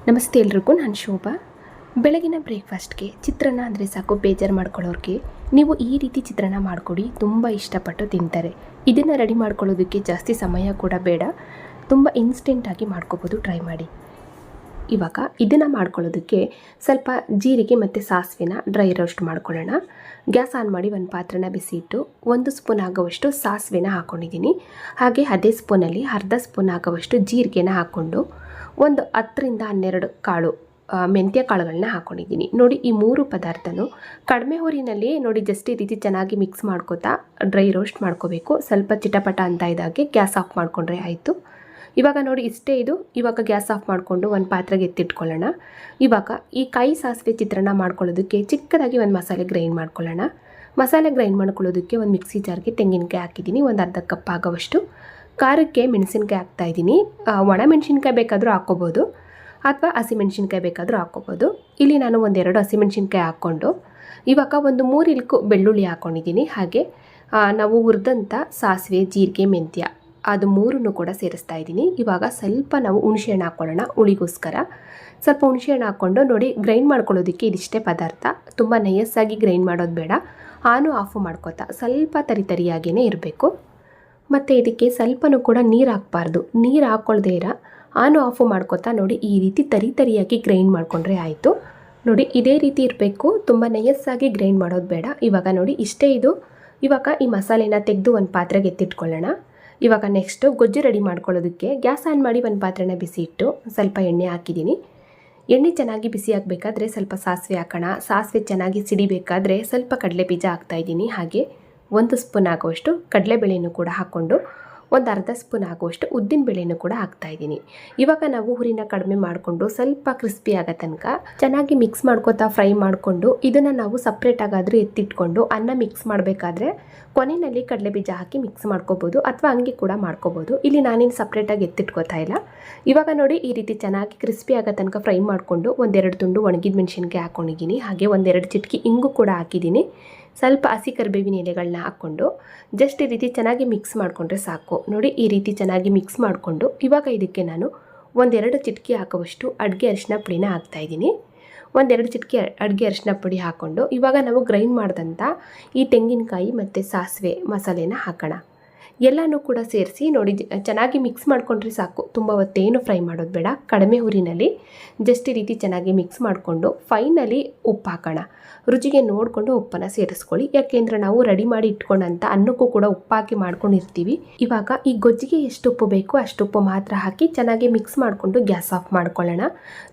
ನಮಸ್ತೆ ಎಲ್ರಿಗೂ, ನಾನು ಶೋಭಾ. ಬೆಳಗಿನ ಬ್ರೇಕ್ಫಾಸ್ಟ್ಗೆ ಚಿತ್ರಾನ್ನ ಅಂದರೆ ಸಾಕು, ಬೇಜಾರು ಮಾಡ್ಕೊಳ್ಳೋರಿಗೆ ನೀವು ಈ ರೀತಿ ಚಿತ್ರಾನ್ನ ಮಾಡಿಕೊಡಿ, ತುಂಬ ಇಷ್ಟಪಟ್ಟು ತಿಂತಾರೆ. ಇದನ್ನು ರೆಡಿ ಮಾಡ್ಕೊಳ್ಳೋದಕ್ಕೆ ಜಾಸ್ತಿ ಸಮಯ ಕೂಡ ಬೇಡ, ತುಂಬ ಇನ್ಸ್ಟೆಂಟಾಗಿ ಮಾಡ್ಕೋಬೋದು. ಟ್ರೈ ಮಾಡಿ. ಇವಾಗ ಇದನ್ನು ಮಾಡ್ಕೊಳ್ಳೋದಕ್ಕೆ ಸ್ವಲ್ಪ ಜೀರಿಗೆ ಮತ್ತು ಸಾಸಿವೆನ ಡ್ರೈ ರೋಸ್ಟ್ ಮಾಡ್ಕೊಳ್ಳೋಣ. ಗ್ಯಾಸ್ ಆನ್ ಮಾಡಿ ಒಂದು ಪಾತ್ರೆನ ಬಿಸಿ ಇಟ್ಟು 1 ಸ್ಪೂನ್ ಆಗುವಷ್ಟು ಸಾಸಿವೆನ ಹಾಕ್ಕೊಂಡಿದ್ದೀನಿ. ಹಾಗೆ ಅದೇ ಸ್ಪೂನಲ್ಲಿ ಅರ್ಧ ಸ್ಪೂನ್ ಆಗುವಷ್ಟು ಜೀರಿಗೆನ ಹಾಕ್ಕೊಂಡು ಒಂದು 10ರಿಂದ 12 ಕಾಳು ಮೆಂತ್ಯ ಕಾಳುಗಳನ್ನ ಹಾಕ್ಕೊಂಡಿದ್ದೀನಿ. ನೋಡಿ, ಈ 3 ಪದಾರ್ಥನೂ ಕಡಿಮೆ ಹುರಿನಲ್ಲಿ ನೋಡಿ ಜಸ್ಟ್ ಈ ರೀತಿ ಚೆನ್ನಾಗಿ ಮಿಕ್ಸ್ ಮಾಡ್ಕೋತಾ ಡ್ರೈ ರೋಸ್ಟ್ ಮಾಡ್ಕೋಬೇಕು. ಸ್ವಲ್ಪ ಚಿಟಪಟ ಅಂತ ಇದ್ದಾಗೆ ಗ್ಯಾಸ್ ಆಫ್ ಮಾಡಿಕೊಂಡ್ರೆ ಆಯಿತು. ಇವಾಗ ನೋಡಿ ಇಷ್ಟೇ ಇದು. ಇವಾಗ ಗ್ಯಾಸ್ ಆಫ್ ಮಾಡಿಕೊಂಡು ಒಂದು ಪಾತ್ರೆಗೆ ಎತ್ತಿಟ್ಕೊಳ್ಳೋಣ. ಇವಾಗ ಈ ಕಾಯಿ ಸಾಸಿವೆ ಚಿತ್ರಾನ್ನ ಮಾಡ್ಕೊಳ್ಳೋದಕ್ಕೆ ಚಿಕ್ಕದಾಗಿ ಒಂದು ಮಸಾಲೆ ಗ್ರೈಂಡ್ ಮಾಡ್ಕೊಳ್ಳೋಣ. ಮಸಾಲೆ ಗ್ರೈಂಡ್ ಮಾಡ್ಕೊಳ್ಳೋದಕ್ಕೆ ಒಂದು ಮಿಕ್ಸಿ ಜಾರ್ಗೆ ತೆಂಗಿನಕಾಯಿ ಹಾಕಿದ್ದೀನಿ, ಒಂದು ಅರ್ಧ ಕಪ್ ಆಗೋವಷ್ಟು. ಖಾರಕ್ಕೆ ಮೆಣಸಿನ್ಕಾಯಿ ಹಾಕ್ತಾಯಿದ್ದೀನಿ. ಒಣ ಮೆಣಸಿನ್ಕಾಯಿ ಬೇಕಾದರೂ ಹಾಕ್ಕೋಬೋದು ಅಥವಾ ಹಸಿಮೆಣ್ಸಿನ್ಕಾಯಿ ಬೇಕಾದರೂ ಹಾಕ್ಕೋಬೋದು. ಇಲ್ಲಿ ನಾನು 1-2 ಹಸಿಮೆಣ್ಸಿನ್ಕಾಯಿ ಹಾಕ್ಕೊಂಡು ಇವಾಗ ಒಂದು 3 ಇಲ್ಕು ಬೆಳ್ಳುಳ್ಳಿ ಹಾಕ್ಕೊಂಡಿದ್ದೀನಿ. ಹಾಗೆ ನಾವು ಹುರಿದಂಥ ಸಾಸಿವೆ, ಜೀರಿಗೆ, ಮೆಂತ್ಯ ಅದು 3 ಕೂಡ ಸೇರಿಸ್ತಾ ಇದ್ದೀನಿ. ಇವಾಗ ಸ್ವಲ್ಪ ನಾವು ಹುಣಸೆಹಣ್ಣು ಹಾಕ್ಕೊಳ್ಳೋಣ. ಹುಳಿಗೋಸ್ಕರ ಸ್ವಲ್ಪ ಹುಣಸೆಹಣ್ಣು ಹಾಕ್ಕೊಂಡು ನೋಡಿ ಗ್ರೈಂಡ್ ಮಾಡ್ಕೊಳ್ಳೋದಕ್ಕೆ ಇದಿಷ್ಟೇ ಪದಾರ್ಥ. ತುಂಬ ನಯಸ್ಸಾಗಿ ಗ್ರೈಂಡ್ ಮಾಡೋದು ಬೇಡ, ಆನು ಆಫು ಮಾಡ್ಕೋತಾ ಸ್ವಲ್ಪ ತರಿಯಾಗಿಯೇ ಇರಬೇಕು. ಮತ್ತು ಇದಕ್ಕೆ ಸ್ವಲ್ಪನೂ ಕೂಡ ನೀರು ಹಾಕಬಾರ್ದು. ನೀರು ಹಾಕ್ಕೊಳ್ದೇ ಆನು ಆಫು ಮಾಡ್ಕೋತಾ ನೋಡಿ ಈ ರೀತಿ ತರಿಯಾಗಿ ಗ್ರೈಂಡ್ ಮಾಡಿಕೊಂಡ್ರೆ ಆಯಿತು. ನೋಡಿ ಇದೇ ರೀತಿ ಇರಬೇಕು, ತುಂಬ ನಯಸ್ಸಾಗಿ ಗ್ರೈಂಡ್ ಮಾಡೋದು ಬೇಡ. ಇವಾಗ ನೋಡಿ ಇಷ್ಟೇ ಇದು. ಇವಾಗ ಈ ಮಸಾಲೆನ ತೆಗೆದು ಒಂದು ಪಾತ್ರೆಗೆ ಎತ್ತಿಟ್ಕೊಳ್ಳೋಣ. ಇವಾಗ ನೆಕ್ಸ್ಟು ಗೊಜ್ಜು ರೆಡಿ ಮಾಡ್ಕೊಳ್ಳೋದಕ್ಕೆ ಗ್ಯಾಸ್ ಆನ್ ಮಾಡಿ ಒಂದು ಪಾತ್ರೆನ ಬಿಸಿ ಇಟ್ಟು ಸ್ವಲ್ಪ ಎಣ್ಣೆ ಹಾಕಿದ್ದೀನಿ. ಎಣ್ಣೆ ಚೆನ್ನಾಗಿ ಬಿಸಿ ಆಗಬೇಕಾದ್ರೆ ಸ್ವಲ್ಪ ಸಾಸಿವೆ ಹಾಕೋಣ. ಸಾಸಿವೆ ಚೆನ್ನಾಗಿ ಸಿಡಿಬೇಕಾದ್ರೆ ಸ್ವಲ್ಪ ಕಡಲೆ ಬೀಜ ಹಾಕ್ತಾಯಿದ್ದೀನಿ. ಹಾಗೆ 1 ಸ್ಪೂನ್ ಆಗುವಷ್ಟು ಕಡಲೆಬೇಳೆನೂ ಕೂಡ ಹಾಕ್ಕೊಂಡು ಒಂದು ಅರ್ಧ ಸ್ಪೂನ್ ಆಗುವಷ್ಟು ಉದ್ದಿನ ಬೇಳೆನೂ ಕೂಡ ಹಾಕ್ತಾಯಿದ್ದೀನಿ. ಇವಾಗ ನಾವು ಹುರಿನ ಕಡಿಮೆ ಮಾಡಿಕೊಂಡು ಸ್ವಲ್ಪ ಕ್ರಿಸ್ಪಿ ಆಗೋ ತನಕ ಚೆನ್ನಾಗಿ ಮಿಕ್ಸ್ ಮಾಡ್ಕೋತಾ ಫ್ರೈ ಮಾಡಿಕೊಂಡು ಇದನ್ನು ನಾವು ಸಪ್ರೇಟಾಗಾದರೂ ಎತ್ತಿಟ್ಕೊಂಡು ಅನ್ನ ಮಿಕ್ಸ್ ಮಾಡಬೇಕಾದ್ರೆ ಕೊನೆಯಲ್ಲಿ ಕಡಲೆ ಬೀಜ ಹಾಕಿ ಮಿಕ್ಸ್ ಮಾಡ್ಕೋಬೋದು ಅಥವಾ ಹಂಗೆ ಕೂಡ ಮಾಡ್ಕೋಬೋದು. ಇಲ್ಲಿ ನಾನೇನು ಸಪ್ರೇಟಾಗಿ ಎತ್ತಿಟ್ಕೋತಾ ಇಲ್ಲ. ಇವಾಗ ನೋಡಿ ಈ ರೀತಿ ಚೆನ್ನಾಗಿ ಕ್ರಿಸ್ಪಿ ಆಗೋ ತನಕ ಫ್ರೈ ಮಾಡಿಕೊಂಡು 1-2 ತುಂಡು ಒಣಗಿದ ಮೆಣಸಿನ್ಕಾಯಿ ಹಾಕ್ಕೊಂಡಿದ್ದೀನಿ. ಹಾಗೆ 1-2 ಚಿಟಕಿ ಇಂಗು ಕೂಡ ಹಾಕಿದ್ದೀನಿ. ಸ್ವಲ್ಪ ಹಸಿ ಕರಿಬೇವಿನ ಎಲೆಗಳನ್ನ ಹಾಕ್ಕೊಂಡು ಜಸ್ಟ್ ಈ ರೀತಿ ಚೆನ್ನಾಗಿ ಮಿಕ್ಸ್ ಮಾಡಿಕೊಂಡ್ರೆ ಸಾಕು. ನೋಡಿ ಈ ರೀತಿ ಚೆನ್ನಾಗಿ ಮಿಕ್ಸ್ ಮಾಡಿಕೊಂಡು ಇವಾಗ ಇದಕ್ಕೆ ನಾನು 1-2 ಚಿಟಕಿ ಹಾಕುವಷ್ಟು ಅಡುಗೆ ಅರಿಶಿನ ಪುಡಿನ ಹಾಕ್ತಾಯಿದ್ದೀನಿ. 1-2 ಚಿಟಕಿ ಅಡುಗೆ ಅರಿಶಿನ ಪುಡಿ ಹಾಕ್ಕೊಂಡು ಇವಾಗ ನಾವು ಗ್ರೈಂಡ್ ಮಾಡಿದಂಥ ಈ ತೆಂಗಿನಕಾಯಿ ಮತ್ತು ಸಾಸಿವೆ ಮಸಾಲೆನ ಹಾಕೋಣ. ಎಲ್ಲನೂ ಕೂಡ ಸೇರಿಸಿ ನೋಡಿ ಚೆನ್ನಾಗಿ ಮಿಕ್ಸ್ ಮಾಡಿಕೊಂಡ್ರೆ ಸಾಕು. ತುಂಬ ಹೊತ್ತೇನು ಫ್ರೈ ಮಾಡೋದು ಬೇಡ, ಕಡಿಮೆ ಹುರಿನಲ್ಲಿ ಜಸ್ಟ್ ಈ ರೀತಿ ಚೆನ್ನಾಗಿ ಮಿಕ್ಸ್ ಮಾಡಿಕೊಂಡು ಫೈನಲಿ ಉಪ್ಪು ಹಾಕೋಣ. ರುಚಿಗೆ ನೋಡಿಕೊಂಡು ಉಪ್ಪನ್ನು ಸೇರಿಸ್ಕೊಳ್ಳಿ, ಯಾಕೆಂದರೆ ನಾವು ರೆಡಿ ಮಾಡಿ ಇಟ್ಕೊಂಡಂಥ ಅನ್ನಕ್ಕೂ ಕೂಡ ಉಪ್ಪು ಹಾಕಿ ಮಾಡ್ಕೊಂಡಿರ್ತೀವಿ. ಇವಾಗ ಈ ಗೊಜ್ಜಿಗೆ ಎಷ್ಟು ಉಪ್ಪು ಬೇಕೋ ಅಷ್ಟು ಉಪ್ಪು ಮಾತ್ರ ಹಾಕಿ ಚೆನ್ನಾಗಿ ಮಿಕ್ಸ್ ಮಾಡಿಕೊಂಡು ಗ್ಯಾಸ್ ಆಫ್ ಮಾಡ್ಕೊಳ್ಳೋಣ.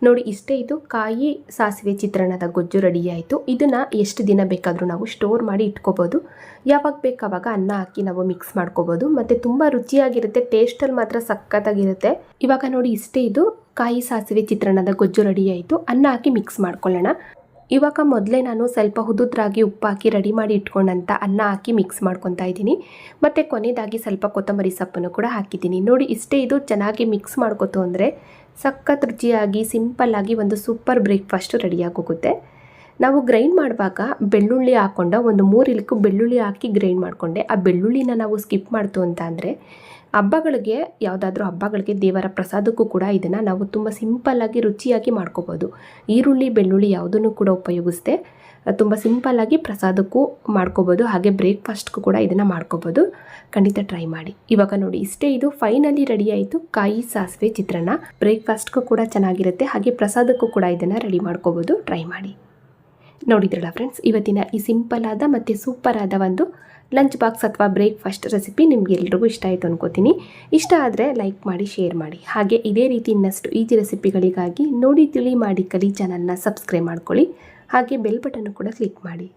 ನೋಡಿ ಇಷ್ಟೇ ಇದು ಕಾಯಿ ಸಾಸಿವೆ ಚಿತ್ರಾನ್ನದ ಗೊಜ್ಜು ರೆಡಿ ಆಯಿತು. ಇದನ್ನು ಎಷ್ಟು ದಿನ ಬೇಕಾದರೂ ನಾವು ಸ್ಟೋರ್ ಮಾಡಿ ಇಟ್ಕೋಬೋದು. ಯಾವಾಗ ಬೇಕಾವಾಗ ಅನ್ನ ಹಾಕಿ ನಾವು ಮಿಕ್ಸ್ ಮಾಡ್ಕೋಬೋದು ಮತ್ತು ತುಂಬ ರುಚಿಯಾಗಿರುತ್ತೆ. ಟೇಸ್ಟಲ್ಲಿ ಮಾತ್ರ ಸಖತ್ತಾಗಿರುತ್ತೆ. ಇವಾಗ ನೋಡಿ ಇಷ್ಟೇ ಇದು ಕಾಯಿ ಸಾಸಿವೆ ಚಿತ್ರಾನ್ನದ ಗೊಜ್ಜು ರೆಡಿ ಆಯಿತು. ಅನ್ನ ಹಾಕಿ ಮಿಕ್ಸ್ ಮಾಡ್ಕೊಳ್ಳೋಣ. ಇವಾಗ ಮೊದಲೇ ನಾನು ಸ್ವಲ್ಪ ಉದ್ದುದ್ರಾಗಿ ಉಪ್ಪು ಹಾಕಿ ರೆಡಿ ಮಾಡಿ ಇಟ್ಕೊಂಡಂಥ ಅನ್ನ ಹಾಕಿ ಮಿಕ್ಸ್ ಮಾಡ್ಕೊತಾ ಇದ್ದೀನಿ. ಮತ್ತು ಕೊನೆಯದಾಗಿ ಸ್ವಲ್ಪ ಕೊತ್ತಂಬರಿ ಸೊಪ್ಪನ್ನು ಕೂಡ ಹಾಕಿದ್ದೀನಿ. ನೋಡಿ ಇಷ್ಟೇ ಇದು. ಚೆನ್ನಾಗಿ ಮಿಕ್ಸ್ ಮಾಡ್ಕೊತು ಅಂದರೆ ಸಖತ್ ರುಚಿಯಾಗಿ ಸಿಂಪಲ್ಲಾಗಿ ಒಂದು ಸೂಪರ್ ಬ್ರೇಕ್ಫಾಸ್ಟು ರೆಡಿಯಾಗಿ ಹೋಗುತ್ತೆ. ನಾವು ಗ್ರೈಂಡ್ ಮಾಡುವಾಗ ಬೆಳ್ಳುಳ್ಳಿ ಹಾಕ್ಕೊಂಡು ಒಂದು 3 ಇಲ್ಕು ಬೆಳ್ಳುಳ್ಳಿ ಹಾಕಿ ಗ್ರೈಂಡ್ ಮಾಡಿಕೊಂಡೆ. ಆ ಬೆಳ್ಳುಳ್ಳಿನ ನಾವು ಸ್ಕಿಪ್ ಮಾಡ್ತು ಅಂತ ಅಂದರೆ ಹಬ್ಬಗಳಿಗೆ, ಯಾವುದಾದ್ರೂ ಹಬ್ಬಗಳಿಗೆ ದೇವರ ಪ್ರಸಾದಕ್ಕೂ ಕೂಡ ಇದನ್ನು ನಾವು ತುಂಬ ಸಿಂಪಲ್ಲಾಗಿ ರುಚಿಯಾಗಿ ಮಾಡ್ಕೋಬೋದು. ಈರುಳ್ಳಿ ಬೆಳ್ಳುಳ್ಳಿ ಯಾವುದನ್ನು ಕೂಡ ಉಪಯೋಗಿಸ್ದೆ ತುಂಬ ಸಿಂಪಲ್ಲಾಗಿ ಪ್ರಸಾದಕ್ಕೂ ಮಾಡ್ಕೋಬೋದು. ಹಾಗೆ ಬ್ರೇಕ್ಫಾಸ್ಟ್ಗೂ ಕೂಡ ಇದನ್ನು ಮಾಡ್ಕೋಬೋದು. ಖಂಡಿತ ಟ್ರೈ ಮಾಡಿ. ಇವಾಗ ನೋಡಿ ಇಷ್ಟೇ ಇದು ಫೈನಲಿ ರೆಡಿ ಆಯಿತು ಕಾಯಿ ಸಾಸಿವೆ ಚಿತ್ರಾನ್ನ. ಬ್ರೇಕ್ಫಾಸ್ಟ್ಗೂ ಕೂಡ ಚೆನ್ನಾಗಿರುತ್ತೆ, ಹಾಗೆ ಪ್ರಸಾದಕ್ಕೂ ಕೂಡ ಇದನ್ನು ರೆಡಿ ಮಾಡ್ಕೋಬೋದು. ಟ್ರೈ ಮಾಡಿ. ನೋಡಿದ್ರಲ್ಲ ಫ್ರೆಂಡ್ಸ್, ಇವತ್ತಿನ ಈ ಸಿಂಪಲ್ ಆದ ಮತ್ತು ಸೂಪರ್ ಆದ ಒಂದು ಲಂಚ್ ಬಾಕ್ಸ್ ಅಥವಾ ಬ್ರೇಕ್ಫಾಸ್ಟ್ ರೆಸಿಪಿ ನಿಮಗೆಲ್ರಿಗೂ ಇಷ್ಟ ಆಯಿತು ಅನ್ಕೋತೀನಿ. ಇಷ್ಟ ಆದರೆ ಲೈಕ್ ಮಾಡಿ, ಶೇರ್ ಮಾಡಿ. ಹಾಗೆ ಇದೇ ರೀತಿ ಇನ್ನಷ್ಟು ಈಜಿ ರೆಸಿಪಿಗಳಿಗಾಗಿ ನೋಡಿ ತಿಳಿ ಮಾಡಿ ಕಲಿ ಚಾನಲ್ನ ಸಬ್ಸ್ಕ್ರೈಬ್ ಮಾಡ್ಕೊಳ್ಳಿ. ಹಾಗೆ ಬೆಲ್ ಬಟನ್ ಕೂಡ ಕ್ಲಿಕ್ ಮಾಡಿ.